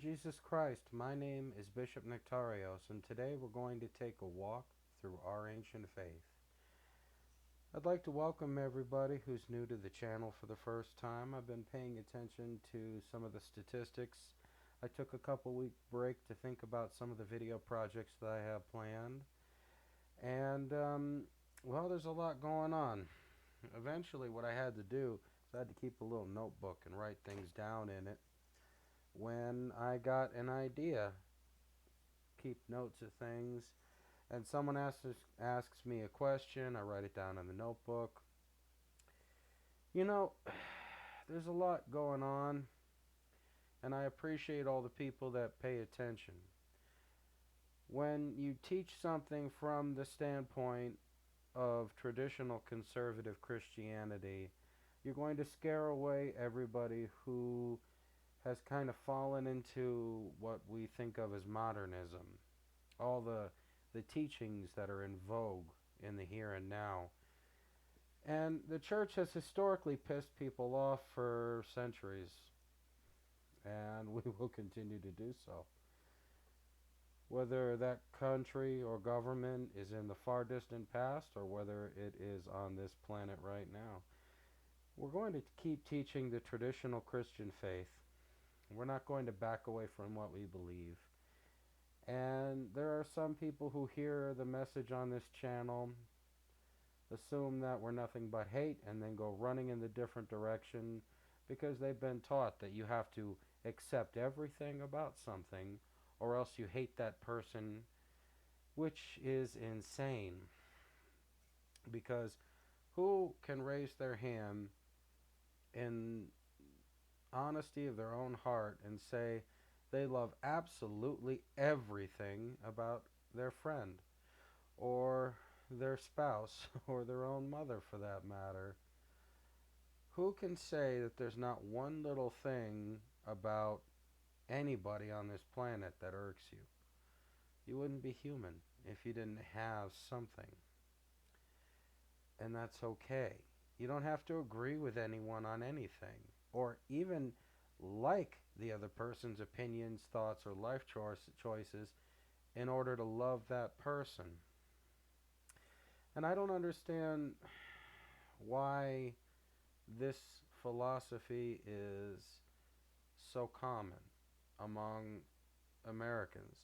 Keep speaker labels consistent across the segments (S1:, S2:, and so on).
S1: Jesus Christ. My name is Bishop Nectarios, and today we're going to take a walk through our ancient faith. I'd like to welcome everybody who's new to the channel for the first time. I've been paying attention to some of the statistics. I took a couple-week break to think about some of the video projects that I have planned. And, well, there's a lot going on. Eventually, what I had to do is I had to keep a little notebook and write things down in it. When I got an idea, keep notes of things, and someone asks me a question, I write it down in the notebook. You know, there's a lot going on, and I appreciate all the people that pay attention. When you teach something from the standpoint of traditional conservative Christianity, you're going to scare away everybody who has kind of fallen into what we think of as modernism. All the teachings that are in vogue in the here and now. And the church has historically pissed people off for centuries, and we will continue to do so. Whether that country or government is in the far distant past or whether it is on this planet right now, we're going to keep teaching the traditional Christian faith. We're not going to back away from what we believe. And there are some people who hear the message on this channel, assume that we're nothing but hate, and then go running in the different direction because they've been taught that you have to accept everything about something or else you hate that person, which is insane. Because who can raise their hand in honesty of their own heart and say they love absolutely everything about their friend or their spouse or their own mother for that matter? Who can say that there's not one little thing about anybody on this planet that irks you? You wouldn't be human if you didn't have something. And that's okay. You don't have to agree with anyone on anything or even like the other person's opinions, thoughts, or life choices in order to love that person. And I don't understand why this philosophy is so common among Americans.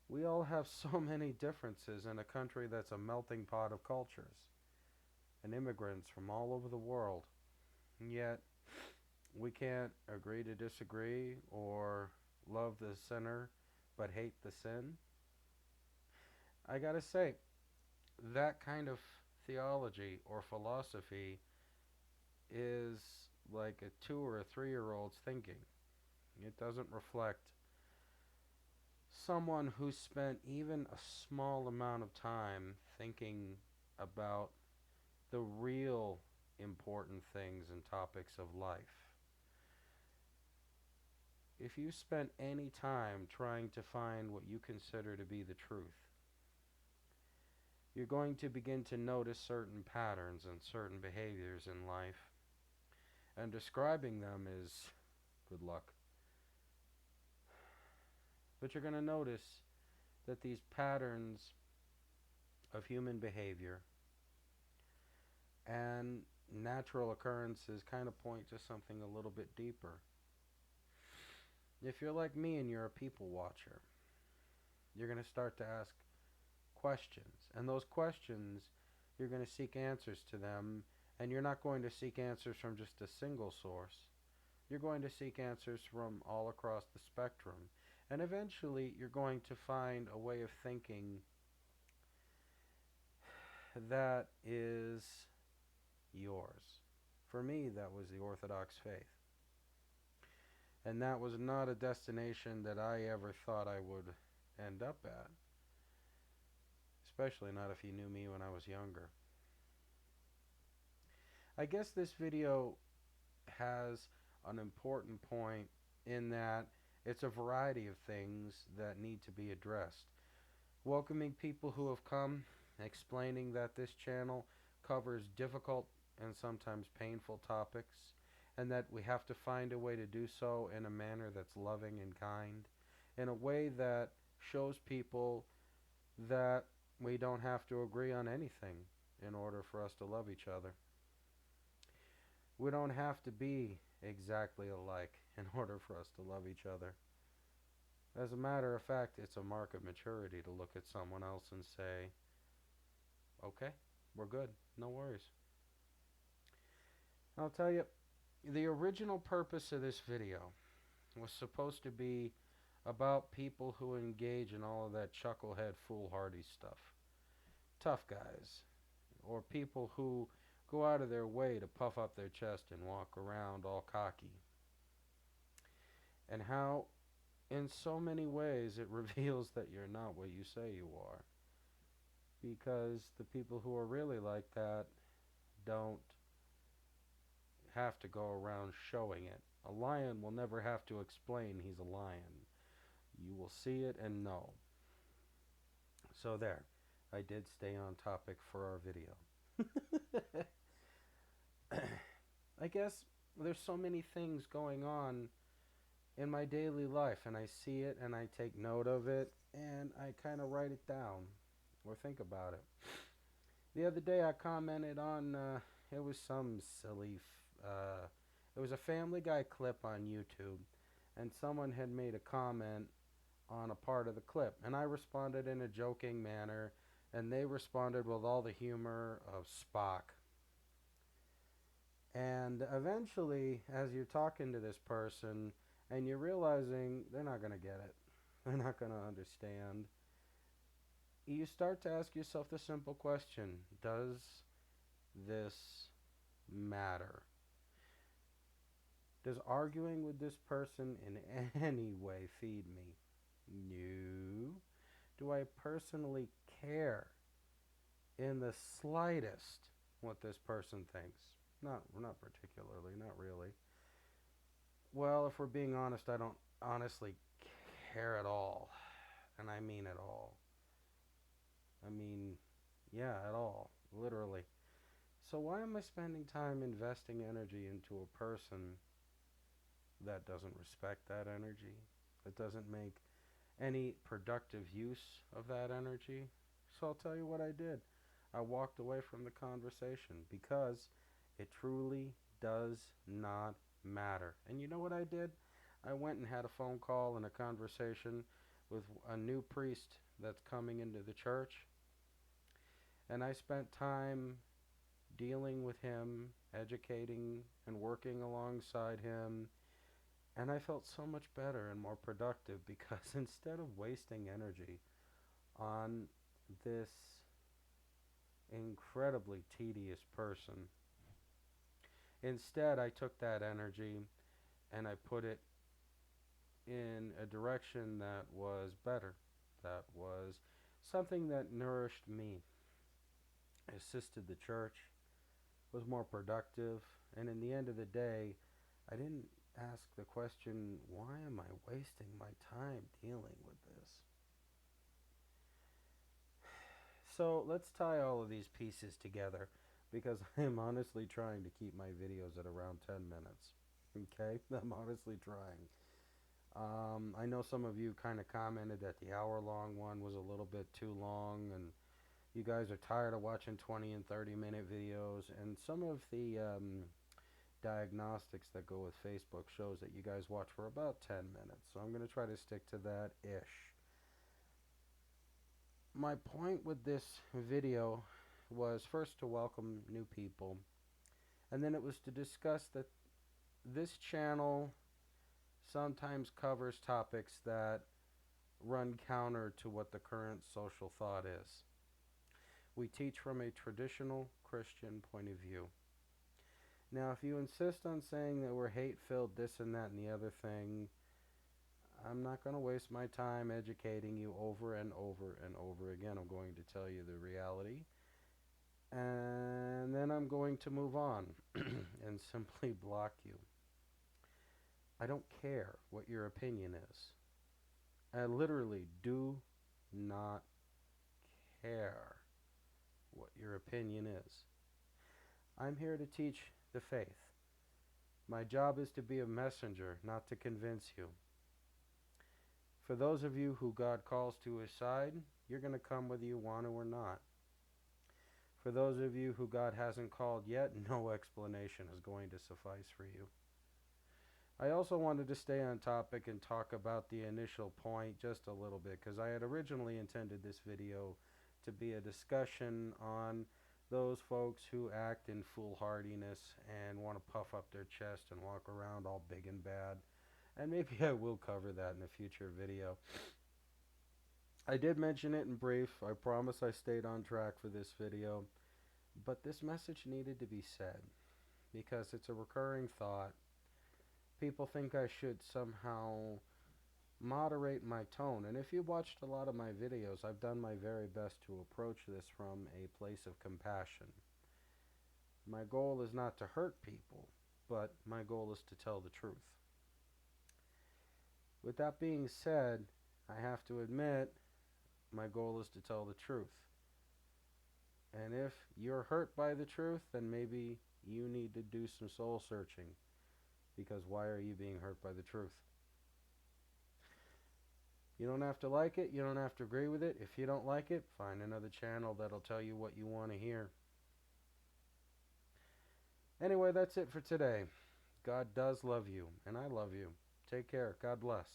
S1: We all have so many differences in a country that's a melting pot of cultures and immigrants from all over the world. And yet, we can't agree to disagree or love the sinner but hate the sin. I gotta say, that kind of theology or philosophy is like a 2 or a 3-year-old's thinking. It doesn't reflect someone who spent even a small amount of time thinking about the real important things and topics of life. If you spent any time trying to find what you consider to be the truth, you're going to begin to notice certain patterns and certain behaviors in life, and describing them is good luck. But you're going to notice that these patterns of human behavior and natural occurrences kind of point to something a little bit deeper. If you're like me and you're a people watcher, you're going to start to ask questions. And those questions, you're going to seek answers to them, and you're not going to seek answers from just a single source. You're going to seek answers from all across the spectrum. And eventually, you're going to find a way of thinking that is yours. For me, that was the Orthodox faith. And that was not a destination that I ever thought I would end up at. Especially not if you knew me when I was younger. I guess this video has an important point in that it's a variety of things that need to be addressed. Welcoming people who have come, explaining that this channel covers difficult and sometimes painful topics, and that we have to find a way to do so in a manner that's loving and kind, in a way that shows people that we don't have to agree on anything in order for us to love each other. We don't have to be exactly alike in order for us to love each other. As a matter of fact, it's a mark of maturity to look at someone else and say, okay, we're good, no worries. I'll tell you, the original purpose of this video was supposed to be about people who engage in all of that chucklehead foolhardy stuff. Tough guys, or people who go out of their way to puff up their chest and walk around all cocky. And how, in so many ways, it reveals that you're not what you say you are. Because the people who are really like that don't have to go around showing it. A lion will never have to explain he's a lion. You will see it and know. So there, I did stay on topic for our video. I guess there's so many things going on in my daily life, and I see it and I take note of it and I kind of write it down or think about it. The other day I commented on, it was some silly, it was a Family Guy clip on YouTube, and someone had made a comment on a part of the clip, and I responded in a joking manner, and they responded with all the humor of Spock. And eventually, as you're talking to this person, and you're realizing they're not going to get it, they're not going to understand, you start to ask yourself the simple question, does this matter? Does arguing with this person in any way feed me? No. Do I personally care in the slightest what this person thinks? Not particularly, not really. Well, if we're being honest, I don't honestly care at all. And I mean at all. I mean, yeah, at all. Literally. So why am I spending time investing energy into a person that doesn't respect that energy? That doesn't make any productive use of that energy? So I'll tell you what I did. I walked away from the conversation because it truly does not matter. And you know what I did? I went and had a phone call and a conversation with a new priest that's coming into the church. And I spent time dealing with him, educating and working alongside him. And I felt so much better and more productive because instead of wasting energy on this incredibly tedious person, instead I took that energy and I put it in a direction that was better, that was something that nourished me, assisted the church, was more productive, and in the end of the day, I didn't ask the question, why am I wasting my time dealing with this? So let's tie all of these pieces together, because I am honestly trying to keep my videos at around 10 minutes. Okay? I'm honestly trying. I know some of you kind of commented that the hour-long one was a little bit too long, and you guys are tired of watching 20 and 30-minute videos, and some of the diagnostics that go with Facebook shows that you guys watch for about 10 minutes. So I'm going to try to stick to that-ish. My point with this video was first to welcome new people, and then it was to discuss that this channel sometimes covers topics that run counter to what the current social thought is. We teach from a traditional Christian point of view. Now, if you insist on saying that we're hate-filled, this and that and the other thing, I'm not going to waste my time educating you over and over and over again. I'm going to tell you the reality, and then I'm going to move on and simply block you. I don't care what your opinion is. I literally do not care what your opinion is. I'm here to teach the faith. My job is to be a messenger, not to convince you. For those of you who God calls to his side, you're going to come whether you want to or not. For those of you who God hasn't called yet, no explanation is going to suffice for you. I also wanted to stay on topic and talk about the initial point just a little bit, because I had originally intended this video to be a discussion on those folks who act in foolhardiness and want to puff up their chest and walk around all big and bad. And maybe I will cover that in a future video. I did mention it in brief. I promise I stayed on track for this video. But this message needed to be said because it's a recurring thought. People think I should somehow moderate my tone. And if you've watched a lot of my videos, I've done my very best to approach this from a place of compassion. My goal is not to hurt people, but my goal is to tell the truth. With that being said, I have to admit, my goal is to tell the truth. And if you're hurt by the truth, then maybe you need to do some soul searching. Because why are you being hurt by the truth? You don't have to like it. You don't have to agree with it. If you don't like it, find another channel that'll tell you what you want to hear. Anyway, that's it for today. God does love you, and I love you. Take care. God bless.